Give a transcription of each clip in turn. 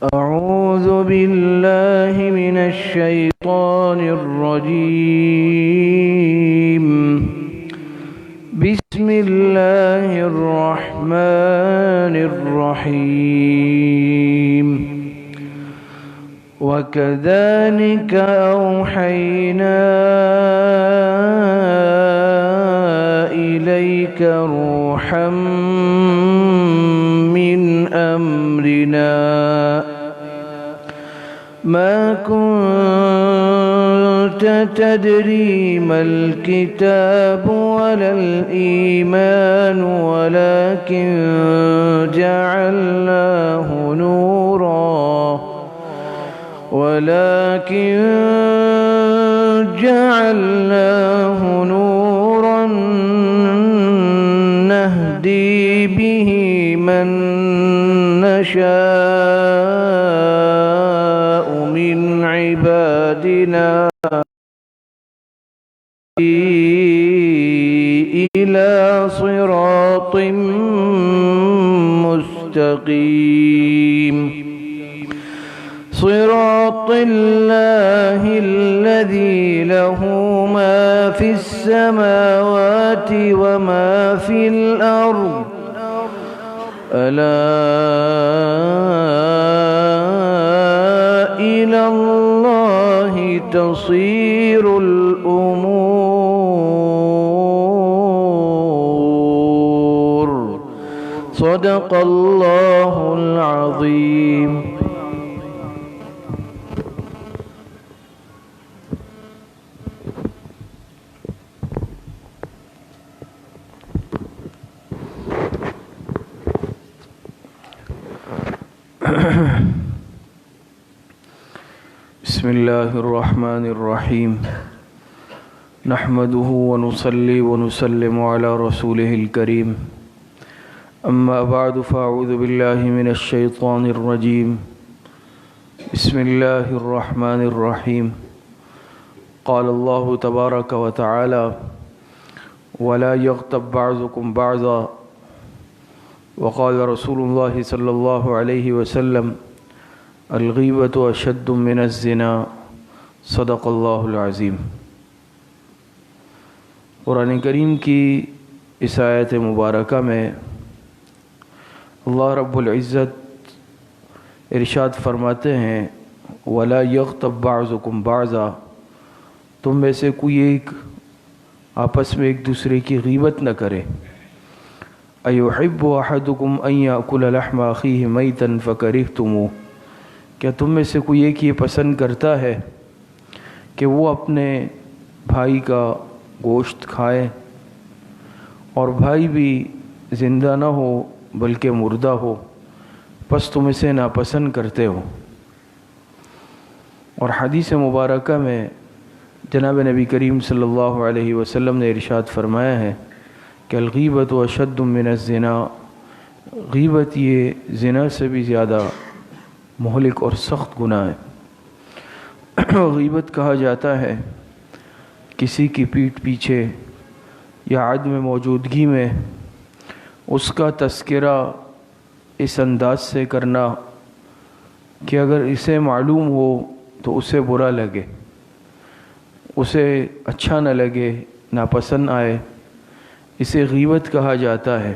أعوذ بالله من الشيطان الرجيم. بسم الله الرحمن الرحيم. وكذلك أوحينا إليك روحا من أمرنا ما كنت تدري ما الكتاب ولا الإيمان ولكن جعلناه نورا نهدي به من نشاء من عبادنا إلى صراط مستقيم. صراط الله الذي له ما في السماوات وما في الأرض ألا إلى الله تصير الأمور. صدق الله العظيم. بسم الله الرحمن الرحيم. نحمده ونصلي ونسلم على رسوله الكريم. أما بعد فأعوذ بالله من الشيطان الرجيم. بسم الله الرحمن الرحيم. قال الله تبارك وتعالى ولا يغتب بعضكم بعضا. وقال رسول الله صلى الله عليه وسلم الغیبۃ اشد من الزنا. صدق اللہ العظیم. قرآن کریم کی اس آیت مبارکہ میں اللہ رب العزت ارشاد فرماتے ہیں وَلَا يَغْتَبْ بَعْضُكُمْ بَعْضًا. تم میں سے کوئی ایک آپس میں ایک دوسرے کی غیبت نہ کرے. أَيُحِبُّ أَحَدُكُمْ أَن يَأْكُلَ لَحْمَ أَخِيهِ مَيْتًا فَكَرِهْتُمُوهُ. کیا تم میں سے کوئی ایک یہ پسند کرتا ہے کہ وہ اپنے بھائی کا گوشت کھائے اور بھائی بھی زندہ نہ ہو بلکہ مردہ ہو، پس تم اسے ناپسند کرتے ہو. اور حدیث مبارکہ میں جناب نبی کریم صلی اللہ علیہ وسلم نے ارشاد فرمایا ہے کہ الغیبۃ اشد من الزنا. غیبت یہ زنا سے بھی زیادہ مہلک اور سخت گناہ ہے. غیبت کہا جاتا ہے کسی کی پیٹھ پیچھے یا عدم موجودگی میں اس کا تذکرہ اس انداز سے کرنا کہ اگر اسے معلوم ہو تو اسے برا لگے، اسے اچھا نہ لگے، ناپسند آئے. اسے غیبت کہا جاتا ہے.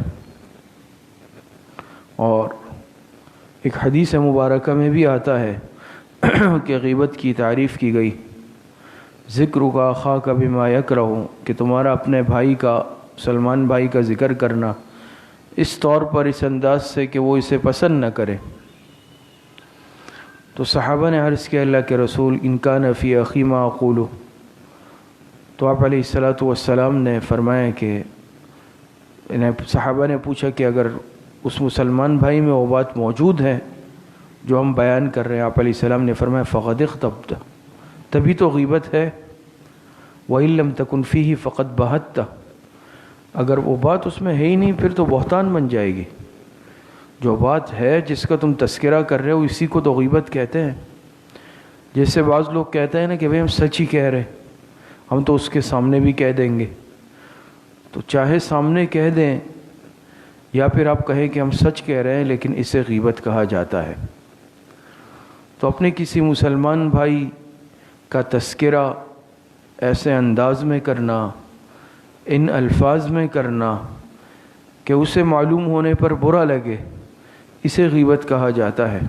اور ایک حدیث مبارکہ میں بھی آتا ہے کہ غیبت کی تعریف کی گئی ذکر کا اخاک بما یکرہ، کہ تمہارا اپنے بھائی کا، سلمان بھائی کا ذکر کرنا اس طور پر، اس انداز سے کہ وہ اسے پسند نہ کرے. تو صحابہ نے عرض کیا اللہ کے رسول ان کان فی اخی ما اقول. تو آپ علیہ الصلاۃ والسلام نے فرمایا کہ صحابہ نے پوچھا کہ اگر اس مسلمان بھائی میں وہ بات موجود ہے جو ہم بیان کر رہے ہیں، آپ علیہ السلام نے فرمایا فقد اغتبت، تبھی تو غیبت ہے. وَإِن لَّمْ تَكُنْ فِيهِ فَقَدْ بَهَتَّ. اگر وہ بات اس میں ہے ہی نہیں پھر تو بہتان بن جائے گی. جو بات ہے جس کا تم تذکرہ کر رہے ہو اسی کو تو غیبت کہتے ہیں. جیسے بعض لوگ کہتے ہیں نا کہ بھئی ہم سچ ہی کہہ رہے، ہم تو اس کے سامنے بھی کہہ دیں گے. تو چاہے سامنے کہہ دیں یا پھر آپ کہیں کہ ہم سچ کہہ رہے ہیں لیکن اسے غیبت کہا جاتا ہے. تو اپنے کسی مسلمان بھائی کا تذکرہ ایسے انداز میں کرنا، ان الفاظ میں کرنا کہ اسے معلوم ہونے پر برا لگے، اسے غیبت کہا جاتا ہے۔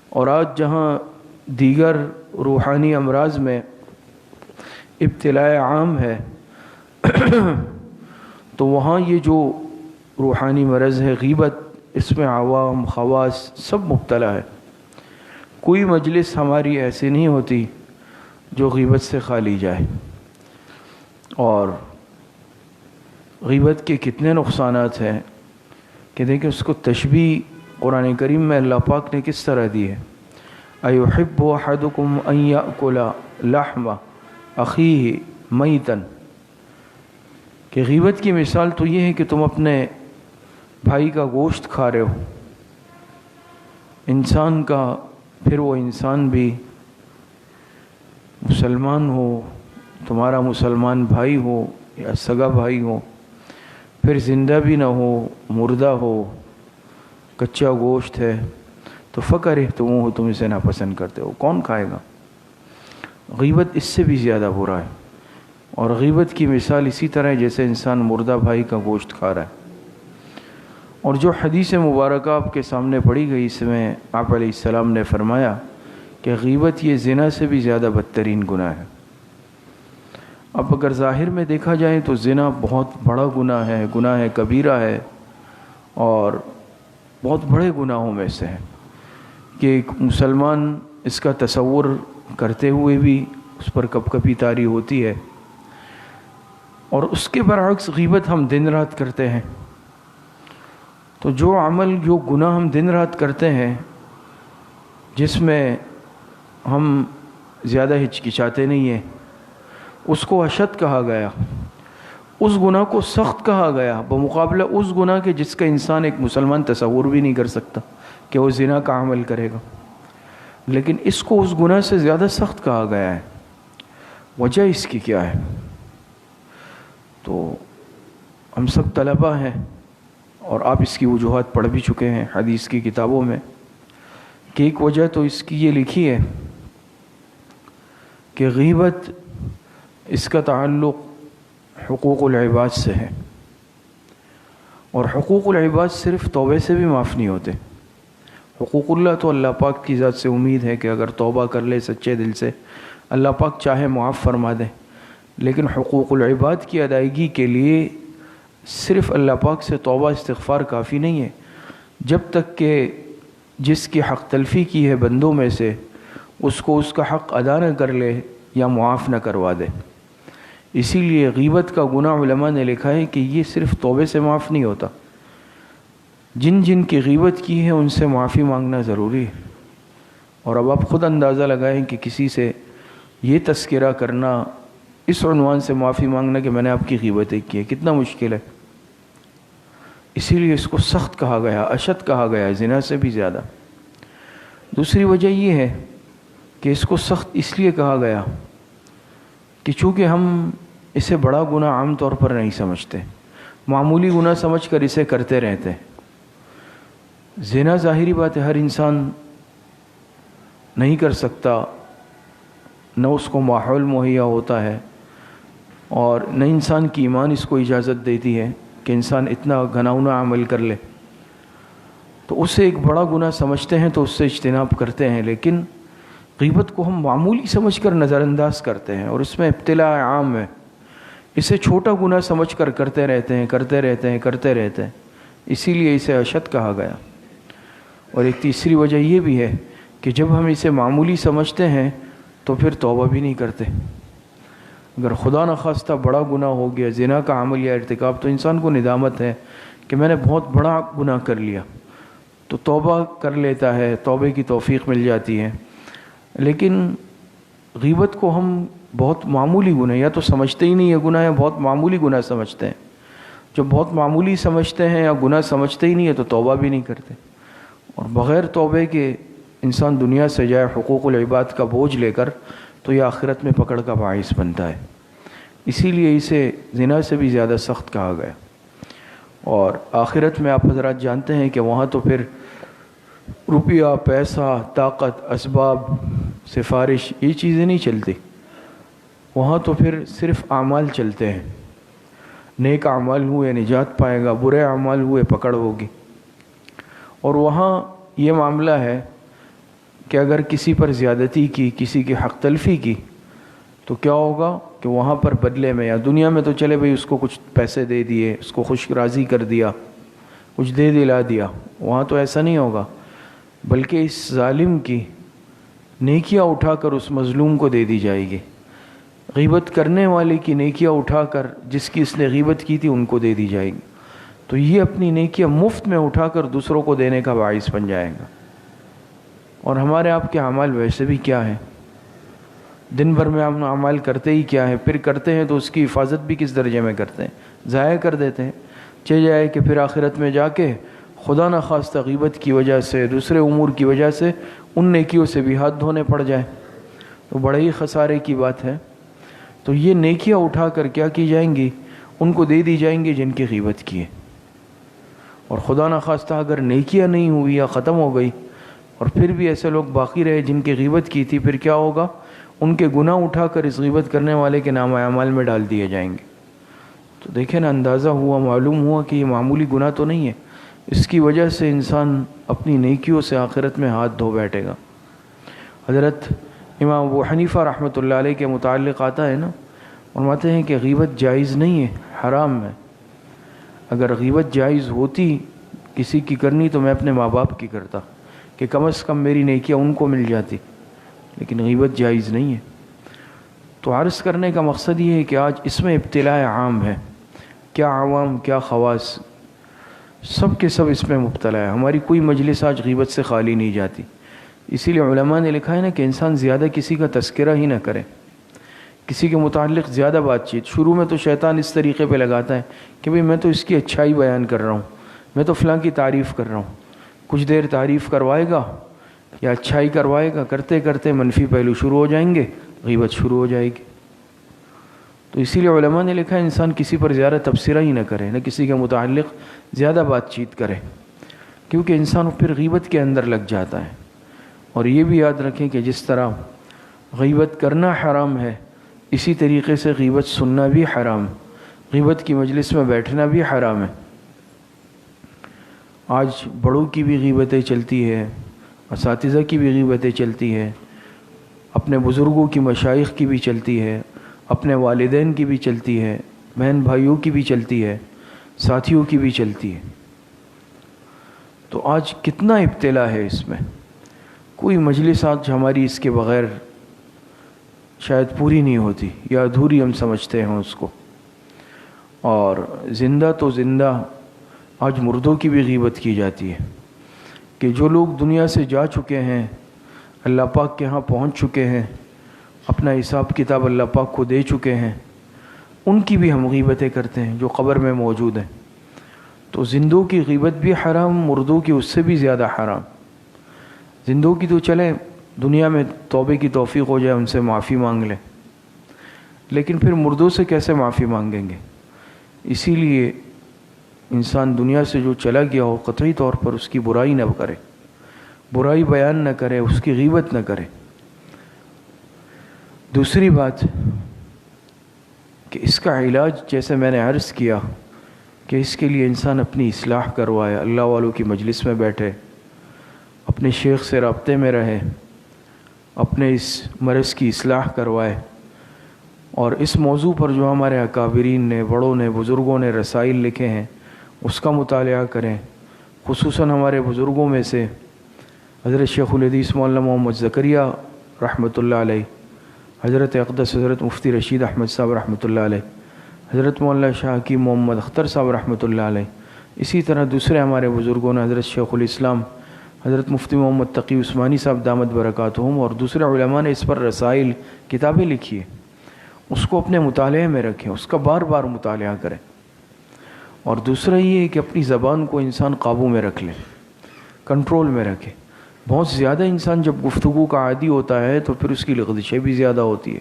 اور آج جہاں دیگر روحانی امراض میں ابتلاء عام ہے تو وہاں یہ جو روحانی مرض ہے غیبت، اس میں عوام خواص سب مبتلا ہے۔ کوئی مجلس ہماری ایسی نہیں ہوتی جو غیبت سے خالی جائے۔ اور غیبت کے کتنے نقصانات ہیں کہ دیکھیں اس کو تشبیہ قرآن کریم میں اللہ پاک نے کس طرح دی ہے۔ ایحب احدکم ان یأکل لحم اخیہ میتا، کہ غیبت کی مثال تو یہ ہے کہ تم اپنے بھائی کا گوشت کھا رہے ہو، انسان کا، پھر وہ انسان بھی مسلمان ہو، تمہارا مسلمان بھائی ہو یا سگا بھائی ہو، پھر زندہ بھی نہ ہو، مردہ ہو، کچا گوشت ہے، تو فکرہتموہ، تم اسے ناپسند کرتے ہو، کون کھائے گا؟ غیبت اس سے بھی زیادہ برا ہے۔ اور غیبت کی مثال اسی طرح ہے جیسے انسان مردہ بھائی کا گوشت کھا رہا ہے۔ اور جو حدیث مبارکہ آپ کے سامنے پڑھی گئی، اس میں آپ علیہ السلام نے فرمایا کہ غیبت یہ زنا سے بھی زیادہ بدترین گناہ ہے۔ اب اگر ظاہر میں دیکھا جائے تو زنا بہت بڑا گناہ ہے، گناہ کبیرہ ہے، اور بہت بڑے گناہوں میں سے ہے کہ ایک مسلمان اس کا تصور کرتے ہوئے بھی اس پر کب کبھی طاری ہوتی ہے۔ اور اس کے برعکس غیبت ہم دن رات کرتے ہیں، تو جو عمل، جو گناہ ہم دن رات کرتے ہیں، جس میں ہم زیادہ ہچکچاتے نہیں ہیں، اس کو اشد کہا گیا، اس گناہ کو سخت کہا گیا، بمقابلہ اس گناہ کے جس کا انسان، ایک مسلمان تصور بھی نہیں کر سکتا کہ وہ زنا کا عمل کرے گا، لیکن اس کو اس گناہ سے زیادہ سخت کہا گیا ہے۔ وجہ اس کی کیا ہے؟ تو ہم سب طلبہ ہیں اور آپ اس کی وجوہات پڑھ بھی چکے ہیں حدیث کی کتابوں میں، کہ ایک وجہ تو اس کی یہ لکھی ہے کہ غیبت، اس کا تعلق حقوق العباد سے ہے، اور حقوق العباد صرف توبے سے بھی معاف نہیں ہوتے۔ حقوق اللہ تو اللہ پاک کی ذات سے امید ہے کہ اگر توبہ کر لے سچے دل سے، اللہ پاک چاہے معاف فرما دے، لیکن حقوق العباد کی ادائیگی کے لیے صرف اللہ پاک سے توبہ استغفار کافی نہیں ہے، جب تک کہ جس کی حق تلفی کی ہے بندوں میں سے، اس کو اس کا حق ادا نہ کر لے یا معاف نہ کروا دے۔ اسی لیے غیبت کا گناہ علماء نے لکھا ہے کہ یہ صرف توبے سے معاف نہیں ہوتا، جن جن کی غیبت کی ہے ان سے معافی مانگنا ضروری ہے۔ اور اب آپ خود اندازہ لگائیں کہ کسی سے یہ تذکرہ کرنا، اس عنوان سے معافی مانگنا کہ میں نے آپ کی غیبتیں کی ہے، کتنا مشکل ہے۔ اسی لیے اس کو سخت کہا گیا، اشد کہا گیا، زنا سے بھی زیادہ۔ دوسری وجہ یہ ہے کہ اس کو سخت اس لیے کہا گیا کہ چونکہ ہم اسے بڑا گناہ عام طور پر نہیں سمجھتے، معمولی گناہ سمجھ کر اسے کرتے رہتے ہیں۔ زنا ظاہری بات ہے ہر انسان نہیں کر سکتا، نہ اس کو ماحول مہیا ہوتا ہے، اور نہ انسان کی ایمان اس کو اجازت دیتی ہے کہ انسان اتنا گھناؤنا عمل کر لے، تو اسے ایک بڑا گناہ سمجھتے ہیں تو اس سے اجتناب کرتے ہیں۔ لیکن غیبت کو ہم معمولی سمجھ کر نظر انداز کرتے ہیں، اور اس میں ابتلاء عام ہے، اسے چھوٹا گناہ سمجھ کر کرتے رہتے ہیں۔ اسی لیے اسے اشد کہا گیا۔ اور ایک تیسری وجہ یہ بھی ہے کہ جب ہم اسے معمولی سمجھتے ہیں تو پھر توبہ بھی نہیں کرتے۔ اگر خدا نخواستہ بڑا گناہ ہو گیا، زنا کا عمل یا ارتکاب، تو انسان کو ندامت ہے کہ میں نے بہت بڑا گناہ کر لیا، تو توبہ کر لیتا ہے، توبے کی توفیق مل جاتی ہے۔ لیکن غیبت کو ہم بہت معمولی گناہ، یا تو سمجھتے ہی نہیں ہے گناہ، یا بہت معمولی گناہ سمجھتے ہیں۔ جو بہت معمولی سمجھتے ہیں یا گناہ سمجھتے ہی نہیں ہے تو توبہ بھی نہیں کرتے، اور بغیر توبے کے انسان دنیا سے جائے حقوق العباد کا بوجھ لے کر، تو یہ آخرت میں پکڑ کا باعث بنتا ہے۔ اسی لیے اسے زنا سے بھی زیادہ سخت کہا گیا۔ اور آخرت میں آپ حضرات جانتے ہیں کہ وہاں تو پھر روپیہ، پیسہ، طاقت، اسباب، سفارش، یہ چیزیں نہیں چلتی وہاں، تو پھر صرف اعمال چلتے ہیں۔ نیک اعمال ہوئے نجات پائے گا، برے اعمال ہوئے پکڑ ہوگی۔ اور وہاں یہ معاملہ ہے کہ اگر کسی پر زیادتی کی، کسی کی حق تلفی کی، تو کیا ہوگا کہ وہاں پر بدلے میں، یا دنیا میں تو چلے بھئی اس کو کچھ پیسے دے دیے، اس کو خوش راضی کر دیا، کچھ دے دلا دیا، وہاں تو ایسا نہیں ہوگا، بلکہ اس ظالم کی نیکیاں اٹھا کر اس مظلوم کو دے دی جائے گی۔ غیبت کرنے والے کی نیکیاں اٹھا کر جس کی اس نے غیبت کی تھی ان کو دے دی جائے گی، تو یہ اپنی نیکیاں مفت میں اٹھا کر دوسروں کو دینے کا باعث بن جائے گا۔ اور ہمارے آپ کے اعمال ویسے بھی کیا ہیں، دن بھر میں ہم اعمال کرتے ہی کیا ہے، پھر کرتے ہیں تو اس کی حفاظت بھی کس درجے میں کرتے ہیں، ضائع کر دیتے ہیں۔ چہ جائے کہ پھر آخرت میں جا کے خدا نخواستہ غیبت کی وجہ سے، دوسرے امور کی وجہ سے ان نیکیوں سے بھی ہاتھ دھونے پڑ جائیں، تو بڑے ہی خسارے کی بات ہے۔ تو یہ نیکیاں اٹھا کر کیا کی جائیں گی، ان کو دے دی جائیں گی جن کی غیبت کی ہے۔ اور خدا نخواستہ اگر نیکیاں نہیں ہوئی یا ختم ہو گئی اور پھر بھی ایسے لوگ باقی رہے جن کی غیبت کی تھی، پھر کیا ہوگا، ان کے گناہ اٹھا کر اس غیبت کرنے والے کے نام اعمال میں ڈال دیے جائیں گے۔ تو دیکھیں نا، اندازہ ہوا، معلوم ہوا کہ یہ معمولی گناہ تو نہیں ہے، اس کی وجہ سے انسان اپنی نیکیوں سے آخرت میں ہاتھ دھو بیٹھے گا۔ حضرت امام ابو حنیفہ رحمۃ اللہ علیہ کے متعلق آتا ہے نا، فرماتے ہیں کہ غیبت جائز نہیں ہے، حرام ہے۔ اگر غیبت جائز ہوتی کسی کی کرنی تو میں اپنے ماں باپ کی کرتا، کہ کم از کم میری نیکیاں ان کو مل جاتی، لیکن غیبت جائز نہیں ہے۔ تو عرض کرنے کا مقصد یہ ہے کہ آج اس میں ابتلاء عام ہے، کیا عوام کیا خواص، سب کے سب اس میں مبتلا ہے۔ ہماری کوئی مجلس آج غیبت سے خالی نہیں جاتی۔ اسی لیے علماء نے لکھا ہے نا کہ انسان زیادہ کسی کا تذکرہ ہی نہ کرے، کسی کے متعلق زیادہ بات چیت۔ شروع میں تو شیطان اس طریقے پہ لگاتا ہے کہ بھئی میں تو اس کی اچھائی بیان کر رہا ہوں، میں تو فلاں کی تعریف کر رہا ہوں۔ کچھ دیر تعریف کروائے گا یا اچھائی کروائے گا، کرتے کرتے منفی پہلو شروع ہو جائیں گے، غیبت شروع ہو جائے گی۔ تو اسی لیے علماء نے لکھا ہے انسان کسی پر زیادہ تبصرہ ہی نہ کرے، نہ کسی کے متعلق زیادہ بات چیت کرے، کیونکہ انسان پھر غیبت کے اندر لگ جاتا ہے۔ اور یہ بھی یاد رکھیں کہ جس طرح غیبت کرنا حرام ہے، اسی طریقے سے غیبت سننا بھی حرام، غیبت کی مجلس میں بیٹھنا بھی حرام ہے۔ آج بڑوں کی بھی غیبتیں چلتی ہے، اساتذہ کی بھی غیبتیں چلتی ہے، اپنے بزرگوں کی، مشائخ کی بھی چلتی ہے، اپنے والدین کی بھی چلتی ہے، بہن بھائیوں کی بھی چلتی ہے، ساتھیوں کی بھی چلتی ہے۔ تو آج کتنا ابتلا ہے اس میں، کوئی مجلس آج ہماری اس کے بغیر شاید پوری نہیں ہوتی، یا ادھوری ہم سمجھتے ہیں اس کو۔ اور زندہ تو زندہ آج مردوں کی بھی غیبت کی جاتی ہے، کہ جو لوگ دنیا سے جا چکے ہیں، اللہ پاک کے ہاں پہنچ چکے ہیں، اپنا حساب کتاب اللہ پاک کو دے چکے ہیں، ان کی بھی ہم غیبتیں کرتے ہیں جو قبر میں موجود ہیں۔ تو زندوں کی غیبت بھی حرام، مردوں کی اس سے بھی زیادہ حرام۔ زندوں کی تو چلیں دنیا میں توبے کی توفیق ہو جائے، ان سے معافی مانگ لیں، لیکن پھر مردوں سے کیسے معافی مانگیں گے؟ اسی لیے انسان دنیا سے جو چلا گیا ہو قطعی طور پر اس کی برائی نہ کرے، برائی بیان نہ کرے، اس کی غیبت نہ کرے۔ دوسری بات کہ اس کا علاج جیسے میں نے عرض کیا کہ اس کے لیے انسان اپنی اصلاح کروائے، اللہ والوں کی مجلس میں بیٹھے، اپنے شیخ سے رابطے میں رہے، اپنے اس مرض کی اصلاح کروائے، اور اس موضوع پر جو ہمارے اکابرین نے، بڑوں نے، بزرگوں نے رسائل لکھے ہیں اس کا مطالعہ کریں۔ خصوصاً ہمارے بزرگوں میں سے حضرت شیخ الحدیث مولانا محمد زکریا رحمۃ اللہ علیہ، حضرت اقدس حضرت مفتی رشید احمد صاحب رحمۃ اللہ علیہ، حضرت مولانا شاہ حکیم محمد اختر صاحب رحمۃ اللہ علیہ، اسی طرح دوسرے ہمارے بزرگوں نے حضرت شیخ الاسلام حضرت مفتی محمد تقی عثمانی صاحب دامت برکاتہم، اور دوسرے علماء نے اس پر رسائل، کتابیں لکھی ہیں، اس کو اپنے مطالعے میں رکھیں، اس کا بار بار مطالعہ کریں۔ اور دوسرا یہ ہے کہ اپنی زبان کو انسان قابو میں رکھ لے، کنٹرول میں رکھے۔ بہت زیادہ انسان جب گفتگو کا عادی ہوتا ہے تو پھر اس کی لغزشیں بھی زیادہ ہوتی ہے۔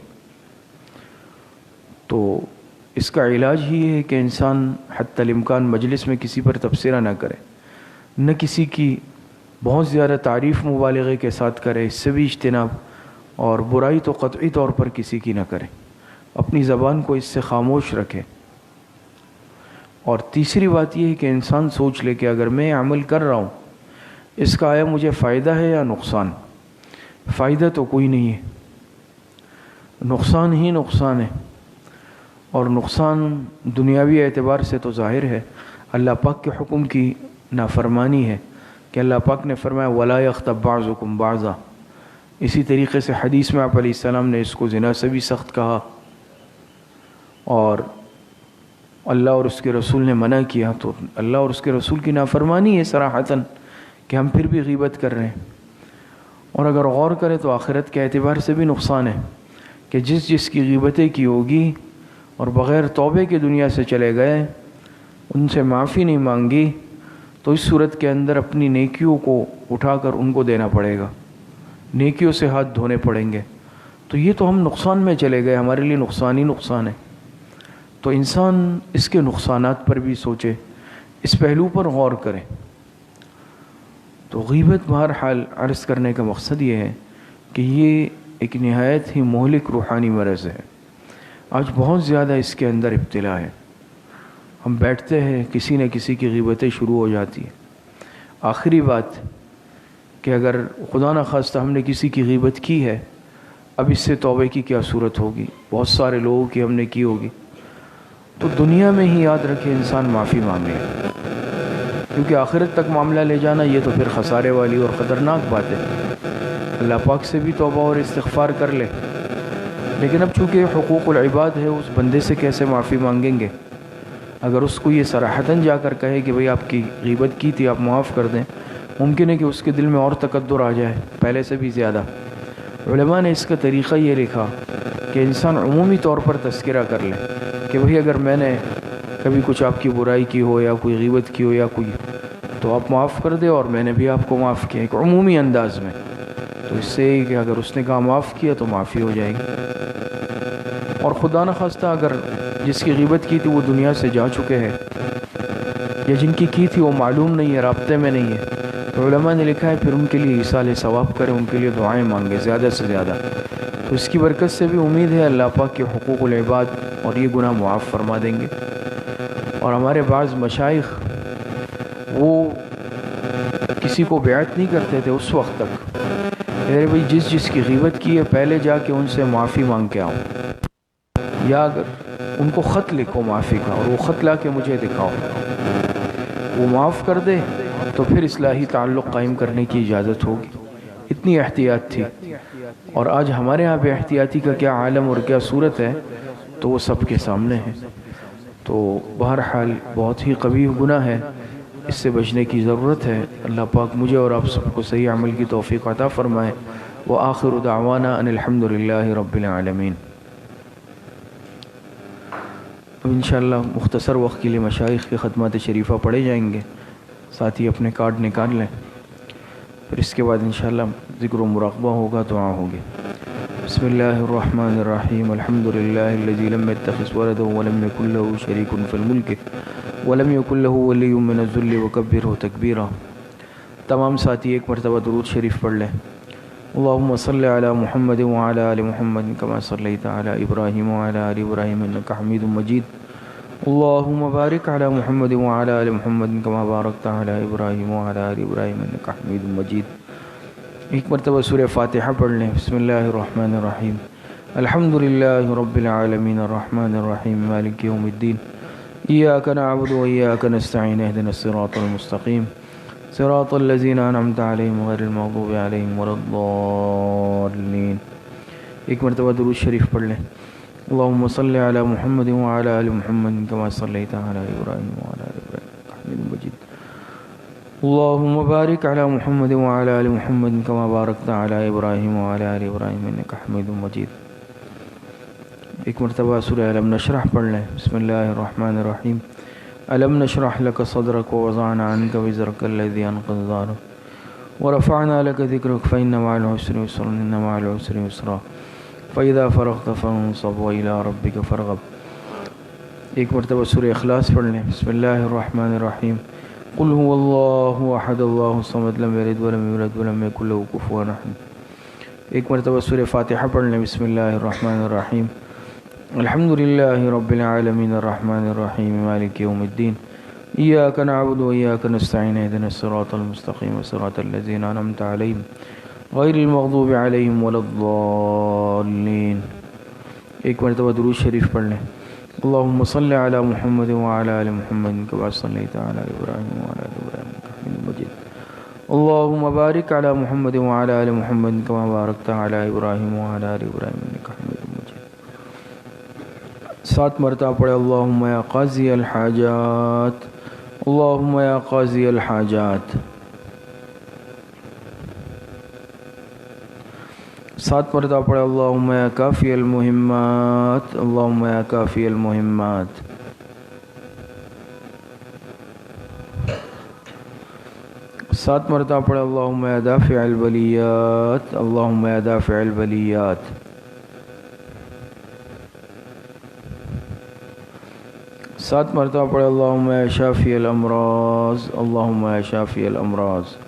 تو اس کا علاج ہی ہے کہ انسان حتی الامکان مجلس میں کسی پر تبصرہ نہ کرے، نہ کسی کی بہت زیادہ تعریف مبالغے کے ساتھ کرے، اس سے بھی اجتناب، اور برائی تو قطعی طور پر کسی کی نہ کرے، اپنی زبان کو اس سے خاموش رکھے۔ اور تیسری بات یہ ہے کہ انسان سوچ لے کہ اگر میں عمل کر رہا ہوں اس کا آیا مجھے فائدہ ہے یا نقصان؟ فائدہ تو کوئی نہیں ہے، نقصان ہی نقصان ہے، اور نقصان دنیاوی اعتبار سے تو ظاہر ہے، اللہ پاک کے حکم کی نافرمانی ہے کہ اللہ پاک نے فرمایا وَلَا يَغْتَبْ بَعْضُكُمْ بَعْضًا۔ اسی طریقے سے حدیث میں آپ علیہ السلام نے اس کو زنا سے بھی سخت کہا، اور اللہ اور اس کے رسول نے منع کیا، تو اللہ اور اس کے رسول کی نافرمانی ہے صراحتاً کہ ہم پھر بھی غیبت کر رہے ہیں۔ اور اگر غور کریں تو آخرت کے اعتبار سے بھی نقصان ہے کہ جس کی غیبتیں کی ہوگی اور بغیر توبے کے دنیا سے چلے گئے، ان سے معافی نہیں مانگی، تو اس صورت کے اندر اپنی نیکیوں کو اٹھا کر ان کو دینا پڑے گا، نیکیوں سے ہاتھ دھونے پڑیں گے، تو یہ تو ہم نقصان میں چلے گئے، ہمارے لیے نقصان ہی نقصان ہے۔ تو انسان اس کے نقصانات پر بھی سوچے، اس پہلو پر غور کرے۔ تو غیبت بہرحال عرض کرنے کا مقصد یہ ہے کہ یہ ایک نہایت ہی مہلک روحانی مرض ہے۔ آج بہت زیادہ اس کے اندر ابتلا ہے، ہم بیٹھتے ہیں کسی نہ کسی کی غیبتیں شروع ہو جاتی ہیں۔ آخری بات کہ اگر خدا نخواستہ ہم نے کسی کی غیبت کی ہے، اب اس سے توبہ کی کیا صورت ہوگی؟ بہت سارے لوگوں کی ہم نے کی ہوگی، تو دنیا میں ہی یاد رکھے انسان معافی مانگے، کیونکہ آخرت تک معاملہ لے جانا یہ تو پھر خسارے والی اور خطرناک بات ہے۔ اللہ پاک سے بھی توبہ اور استغفار کر لے، لیکن اب چونکہ حقوق العباد ہے، اس بندے سے کیسے معافی مانگیں گے؟ اگر اس کو یہ صراحتاً جا کر کہے کہ بھئی آپ کی غیبت کی تھی، آپ معاف کر دیں، ممکن ہے کہ اس کے دل میں اور تقدر آ جائے پہلے سے بھی زیادہ۔ علماء نے اس کا طریقہ یہ لکھا کہ انسان عمومی طور پر تذکرہ کر لے کہ بھئی اگر میں نے کبھی کچھ آپ کی برائی کی ہو یا کوئی غیبت کی ہو یا کوئی، تو آپ معاف کر دے اور میں نے بھی آپ کو معاف کیا، ایک عمومی انداز میں۔ تو اس سے کہ اگر اس نے کہا معاف کیا تو معافی ہو جائے گی۔ اور خدا نخواستہ اگر جس کی غیبت کی تھی وہ دنیا سے جا چکے ہیں، یا جن کی تھی وہ معلوم نہیں ہے، رابطے میں نہیں ہے، تو علماء نے لکھا ہے پھر ان کے لیے ایصال ثواب کریں، ان کے لیے دعائیں مانگے زیادہ سے زیادہ، تو اس کی برکت سے بھی امید ہے اللہ پاک کے حقوق العباد اور یہ گناہ معاف فرما دیں گے۔ اور ہمارے بعض مشائخ وہ کسی کو بیعت نہیں کرتے تھے اس وقت تک، میرے بھائی جس کی غیبت کی ہے پہلے جا کے ان سے معافی مانگ کے آؤ، یا اگر ان کو خط لکھو معافی کا اور وہ خط لا کے مجھے دکھاؤ، وہ معاف کر دے تو پھر اصلاحی تعلق قائم کرنے کی اجازت ہوگی۔ اتنی احتیاط تھی، اور آج ہمارے ہاں بے احتیاطی کا کیا عالم اور کیا صورت ہے تو وہ سب کے سامنے ہے۔ تو بہرحال بہت ہی قبیح گناہ ہے، اس سے بچنے کی ضرورت ہے۔ اللہ پاک مجھے اور آپ سب کو صحیح عمل کی توفیق عطا فرمائے۔ وآخر دعوانا ان الحمد للہ رب العالمین۔ اب انشاءاللہ مختصر وقت کے لیے مشائخ کے خدمات شریفہ پڑھے جائیں گے، ساتھ ہی اپنے کارڈ نکال لیں، پھر اس کے بعد انشاءاللہ ذکر و مراقبہ ہوگا، دعا ہوگی۔ بسم اللہ الرحمن الرحیم، الحمد للہ الذی لم يتخذ ولدا ولم يكن له شریک فی الملک ولم يكن له ولی من الذل وکبرہ تکبیرا۔ تمام ساتھی ایک مرتبہ درود شریف پڑھ لیں۔ اللہم صلی علی محمد وعلی آل محمد کما صلیت علی ابراہیم وعلی آل ابراہیم انک حمید مجید۔ اللہم بارک علی محمد وعلی آل محمد کما بارکت علی ابراہیم وعلی آل ابراہیم انک حمید مجید۔ ایک مرتبہ سورہ فاتحہ پڑھ لیں۔ بسم اللہ الرحمن الرحیم، الحمد للہ رب العالمین الرحمن الرحیم مالک یوم الدین، ایاک نعبد و ایاک نستعین اہدنا الصراط المستقیم صراط الذین انعمت علیہم غیر المغضوب علیہم ولا الضالین۔ ایک مرتبہ درود شریف پڑھ لیں۔ اللہم صلی علی محمد وعلی آل محمد کما صلیت علی ابراہیم وعلی آل ابراہیم انک حمید مجید۔ اللہم بارک علی محمد وعلی آل محمد کما بارکت علی ابراہیم وعلی آل ابراہیم انک حمید مجید۔ ایک مرتبہ سورہ الم نشرح پڑھ لیں۔ بسم اللہ الرحمن الرحیم، الم نشرح لک صدرک ووضعنا عنک وزرک الذی انقض ظہرک ورفعنا لک ذکرک فإن مع العسر یسرا إن مع العسر یسرا فإذا فرغت فانصب وإلی ربک فارغب۔ ایک مرتبہ سورہ اخلاص پڑھ لیں۔ بسم اللہ الرحمن الرحیم، قل هو اللہ احد اللہ الصمد لم یلد ولم یولد ولم یکن له کفوا احد۔ ایک مرتبہ سورہ فاتحہ پڑھ لیں۔ بسم اللہ الرحمن الرحیم، الحمد للہ رب العالمین الرحمن الرحیم مالک یوم الدین، ایاک نعبد و ایاک نستعین، اہدنا الصراط المستقیم صراط الذین انعمت علیہم غیر المغضوب علیہم ولا الضالین۔ ایک مرتبہ درود شریف پڑھ لیں۔ اللہم صلی علی محمد وعلی آل محمد کما صلیت علی ابراہیم وعلی آل ابراہیم انک حمید مجید۔ اللہم بارک علی محمد وعلی آل محمد کما بارکت علی ابراہیم وعلی آل ابراہیم انک حمید مجید۔ 7 مرتبہ پڑھے اللہم یا قاضی الحاجات، اللہم یا قاضی الحاجات۔ 7 مرتبہ پڑھے اللہم یا کافی المہمات، اللہم یا کافی المہمات۔ 7 مرتبہ پڑھے اللہم یا دافع البلیات، اللہم یا دافع البلیات۔ 7 مرتبہ پڑھے اللہم یا شافی الامراض، اللہم یا شافی الامراض۔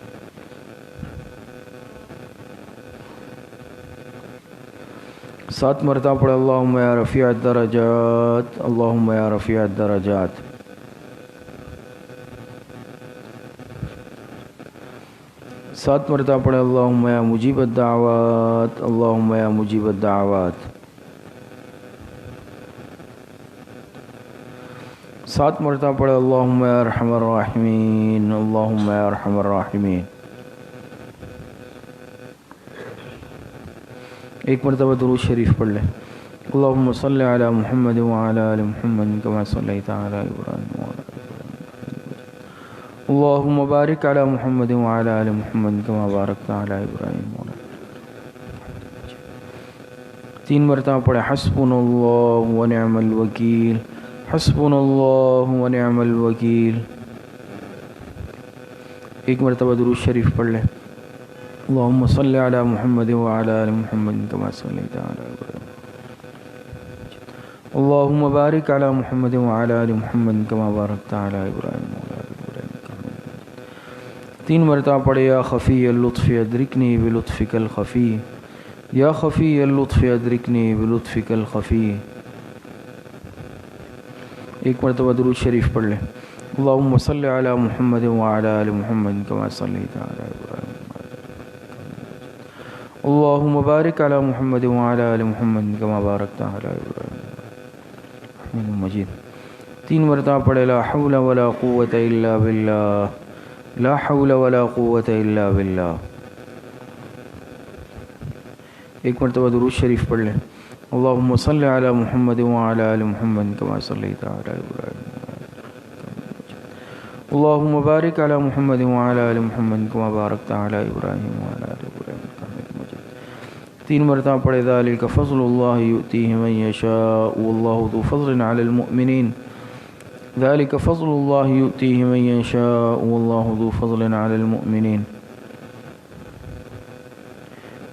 7 مرتبہ پڑھے اللہم یا رفیع الدرجات، اللہم یا رفیع الدرجات۔ 7 مرتبہ پڑھے اللہم یا مجیب الدعوات، اللہم یا مجیب الدعوات۔ 7 مرتبہ پڑھے اللہم یا ارحم الراحمین، اللہم یا ارحم الراحمین۔ ایک مرتبہ درود شریف پڑھ لیں۔ اللہم صلی علی محمد وعلی آل محمد کما صلیت علی ابراہیم وعلی آل ابراہیم، اللہم بارک علی محمد وعلی آل محمد کما بارکت علی ابراہیم وعلی آل ابراہیم۔ 3 مرتبہ پڑھے حسبنا اللہ ونعم الوکیل، حسبنا اللہ ونعم الوکیل۔ ایک مرتبہ درود شریف پڑھ لیں۔ اللہم صلی علی محمد وعلی آل محمد کما صلیت علی ابراہیم، اللہم بارک علی محمد وعلی آل محمد کما بارکت علی ابراہیم وعلی آل ابراہیم۔ 3 مرتبہ پڑھے یا خفی اللطف ادرکنی بلطفک الخفی، یا خفی اللطف ادرکنی بلطفک الخفی۔ ایک مرتبہ درود شریف پڑھ لیں۔ اللہم صلی علی محمد وعلی آل محمد کما صلیت علی ابراہیم، اللہم بارک علی محمد وعلی آل محمد کما بارکت علی ابراہیم حمید مجید۔ 3 مرتبہ پڑھے لا حول ولا قوة الا باللہ، لا حول ولا قوة الا باللہ۔ ایک مرتبہ درود شریف پڑھ لیں۔ اللہم صلی علی محمد وعلی آل محمد کما صلیت علی ابراہیم، اللہم بارک علی محمد وعلی آل محمد کما بارکت علی ابراہیم وعلی آل ابراہیم انک حمید مجید۔ 3 مرتبہ پڑھے ذالک فضل اللہ یؤتیہ من یشاء واللہ ذو فضل علی المؤمنین، ذالک فضل اللہ یؤتیہ من یشاء واللہ ذو فضل علی المؤمنین۔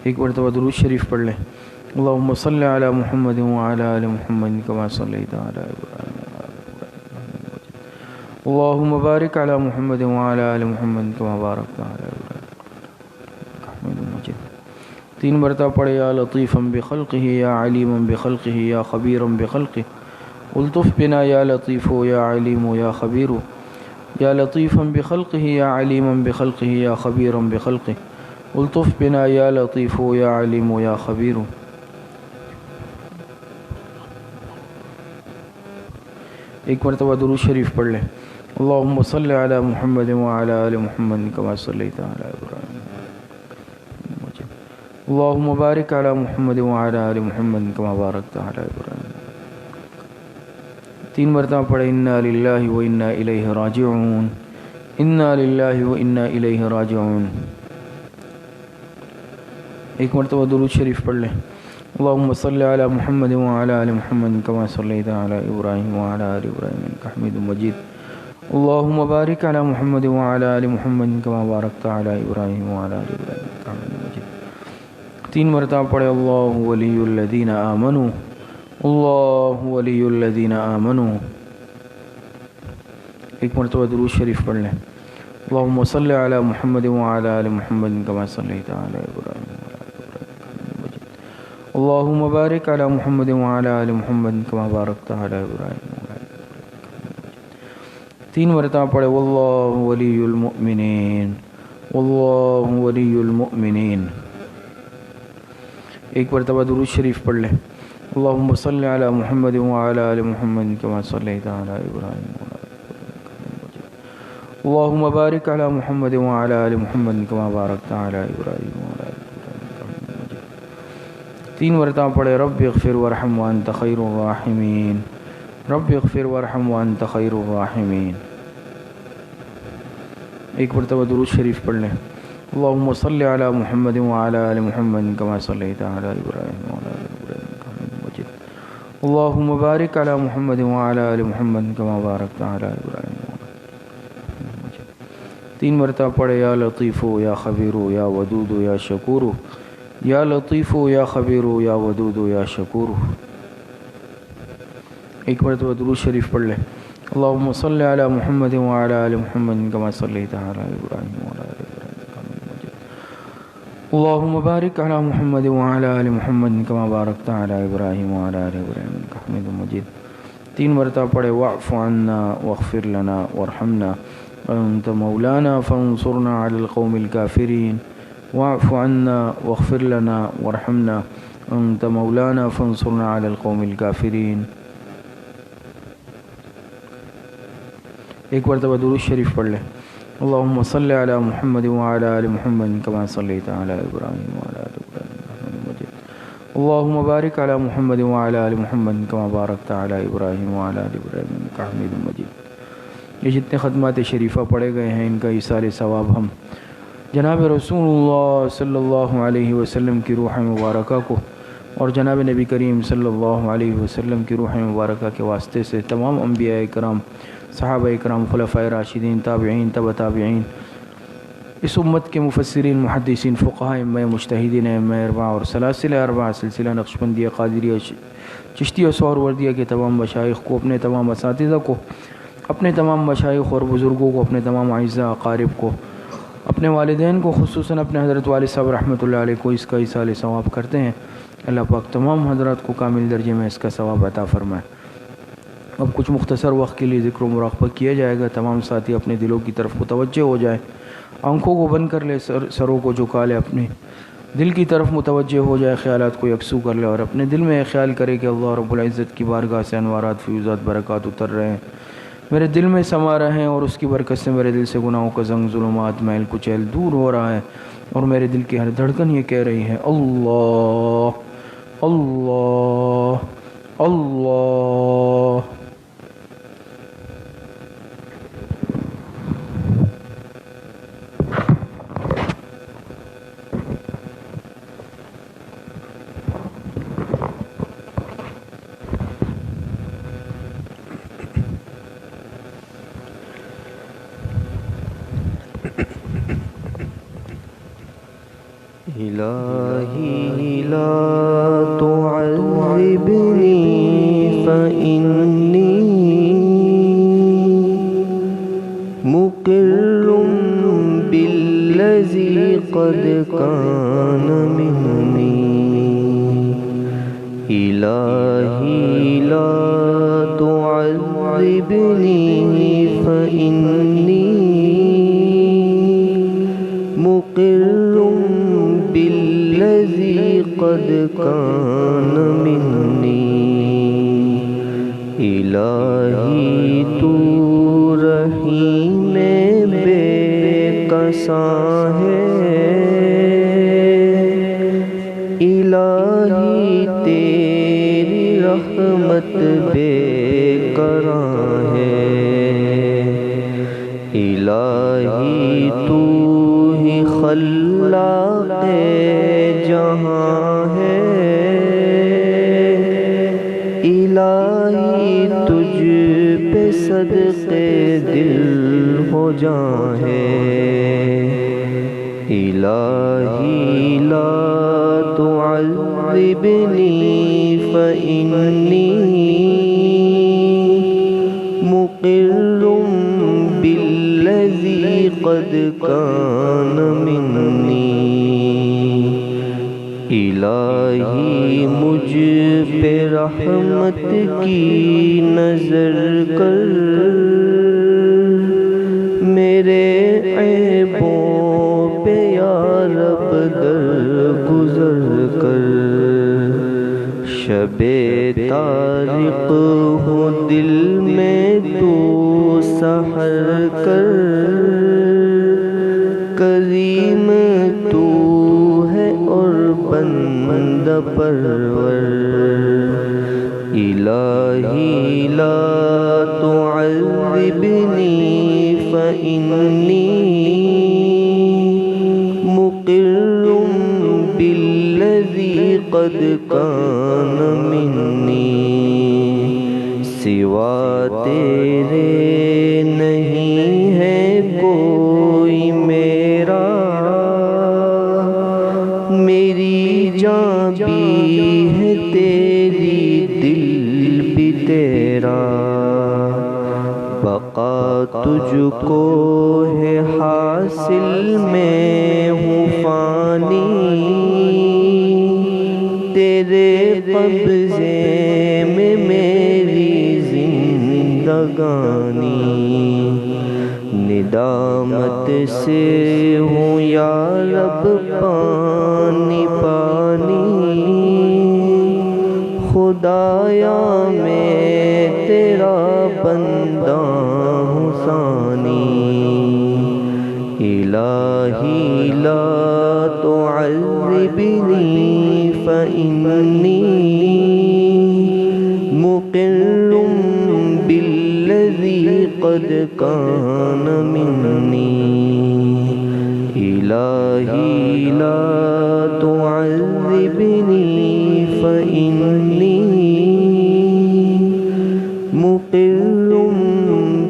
ایک مرتبہ درود شریف پڑھ لیں۔ اللہم صلی علی محمد وعلی آل محمد کما صلیت علی ابراہیم، اللہم بارک علی محمد وعلی آل محمد کما بارکت علی ابراہیم حمید مجید۔ 3 مرتبہ پڑھے یا لطیفا بخلقہ یا علیما بخلقہ یا خبیرا بخلقہ، الطف بنا یا لطیف یا علیم یا خبیر، یا لطیفا بخلقہ یا علیما بخلقہ یا خبیرا بخلقہ، الطف بنا یا لطیف یا علیم یا خبیر۔ ایک مرتبہ درود شریف پڑھ لیں۔ اللہم صلی علی محمد وعلی آل محمد کما صلیت علی ابراہیم، اللہم بارک علی محمد وعلی آل محمد کما بارکت علی ابراہیم۔ 3 مرتبہ پڑھے انا للہ و انا الیہ راجعون، انا للہ و انا الیہ راجعون۔ ایک مرتبہ درود شریف پڑھ لیں۔ اللہم صلی علی محمد وعلی آل محمد کما صلیت علی ابراہیم وعلی آل ابراہیم انک حمید مجید، اللہم بارک علی محمد وعلی آل محمد کما بارکت علی ابراہیم وعلی آل ابراہیم انک حمید مجید۔ 3 مرتبہ پڑھے اللہ ولی الذین آمنوا، اللہ ولی الذین آمنوا۔ ایک مرتبہ درود شریف پڑھ لیں۔ اللهم صل على محمد وعلى آل محمد كما صليت على إبراهيم اللهم بارك على محمد وعلى آل محمد كما باركت على إبراهيم 3 مرتبہ پڑھے واللہ ولی المؤمنین واللہ ولی المؤمنین. ایک مرتبہ درود شریف پڑھ لیں. اللهم صل على محمد وعلى آل محمد كما صليت على إبراهيم اللهم بارك على محمد وعلى آل محمد كما باركت على إبراهيم 3 مرتبہ پڑھے رب اغفر وارحم وانت خیر الراحمین رب اغفر وارحم وانت خیر الراحمین. ایک مرتبہ درود شریف پڑھ لیں. اللهم صل على محمد وعلى آل محمد كما صليت على إبراهيم وعلى آل إبراهيم إنك حميد مجيد اللهم بارك على محمد وعلى آل محمد كما باركت على إبراهيم وعلى آل إبراهيم 3 مرتبہ پڑھے یا لطیف یا خبیر یا ودود یا شکور یا لطیف یا خبیر یا ودود یا شکور. ایک مرتبہ درود شریف پڑھ لیں. اللهم صل على محمد وعلى آل محمد كما صليت على إبراهيم وعلى آل إبراهيم إنك حميد مجيد اللهم بارك على محمد وعلى آل محمد كما باركت على إبراهيم وعلى آل إبراهيم إنك حميد مجيد. 3 مرتبہ پڑھے واعف عنا واغفر لنا وارحمنا أنت مولانا فانصرنا على القوم الكافرين واعف عنا واغفر لنا وارحمنا أنت مولانا فانصرنا على القوم الكافرين. ایک مرتبہ درود شریف پڑھ لیں. اللهم صل على محمد وعلى آل محمد كما صليت على إبراهيم وعلى آل إبراهيم إنك حميد مجيد اللهم بارك على محمد وعلى آل محمد كما باركت على إبراهيم وعلى آل إبراهيم إنك حميد مجيد. یہ جتنے ختمات شریفہ پڑھے گئے ہیں ان کا ایصال ثواب ہم جناب رسول اللہ صلی اللہ علیہ وسلم کی روح مبارکہ کو اور جناب نبی کریم صلی اللہ علیہ وسلم کی روح مبارکہ کے واسطے سے تمام انبیاء کرام صحابہ اکرام خلفائے راشدین تابعین تبع تابعین اس امت کے مفسرین محدثین فقہاء ائمہ مجتہدین ائمہ اربعہ اور سلاسل اربعہ سلسلہ نقشبندیہ قادریہ چشتیہ سہروردیہ کے تمام مشائخ کو اپنے تمام اساتذہ کو اپنے تمام مشائخ اور بزرگوں کو اپنے تمام اعزاء اقارب کو اپنے والدین کو خصوصاً اپنے حضرت والد صاحب رحمۃ اللہ علیہ کو اس کا ایصال ثواب کرتے ہیں. اللہ پاک تمام حضرات کو کامل درجے میں اس کا ثواب عطا فرمائے. اب کچھ مختصر وقت کے لیے ذکر و مراقبہ کیا جائے گا. تمام ساتھی اپنے دلوں کی طرف متوجہ ہو جائیں, آنکھوں کو بند کر لے, سروں کو جھکا لے, اپنے دل کی طرف متوجہ ہو جائے, خیالات کو یکسو کر لے اور اپنے دل میں خیال کرے کہ اللہ رب العزت کی بارگاہ سے انوارات فیوزات برکات اتر رہے ہیں, میرے دل میں سما رہے ہیں اور اس کی برکت سے میرے دل سے گناہوں کا زنگ ظلمات میل کچیل دور ہو رہا ہے اور میرے دل کی ہر دھڑکن یہ کہہ رہی ہے اللہ اللہ اللہ. إلهي لا تعذبني فإني مقر بالذي قد كان مني إلهي لا تعذبني فإني مقر بالذي قد كان مني الہی تو رحیم بے کساں ہے الہی تیری رحمت بے کراں ہے الہی تو ہی خلاق جہاں ہے الہی تجھ پہ صدقے دل ہو جاں ہے الہی لا تعذبنی فإنی مقر بالذی قد كان مني الہی مجھ پہ رحمت کی نظر کر میرے عیبوں پہ یا رب درگزر کر شب طارق ہو دل میں تو سحر کر کریم تو ہے اور بندہ پرور الہی لا تعذبنی فإنی مقر بالذی قد کان منی سوا تیرے نہیں ہے کوئی میرا میری جان بھی ہے تیری دل بھی تیرا بقا تجھ کو ہے حاصل میں ہوں فانی تیرے قبضے میں میری زندگانی ندامت سے ہوں یا رب پانی پانی خدایا میں تیرا بندہ ہوں ثانی الہی لا تعذبنی فإنی مقر بالذی قد کان منی الہی لا تعذبنی فإنی مقر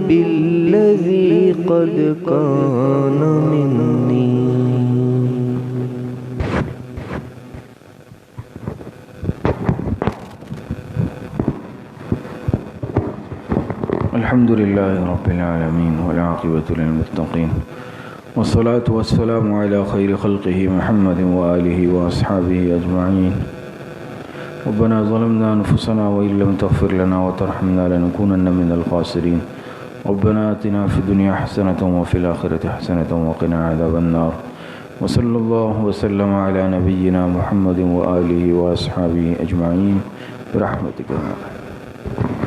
بالذی قد کان منی الحمد لله رب العالمين والعاقبة للمتقين والصلاة والسلام على خير خلقه محمد وآله وأصحابه أجمعين ربنا ظلمنا أنفسنا وإن لم تغفر لنا وترحمنا لنكونن من الخاسرين ربنا آتنا في الدنيا حسنة وفي الآخرة حسنة وقنا عذاب النار وصلى الله وسلم على نبينا محمد وآله وأصحابه أجمعين برحمتك يا رب.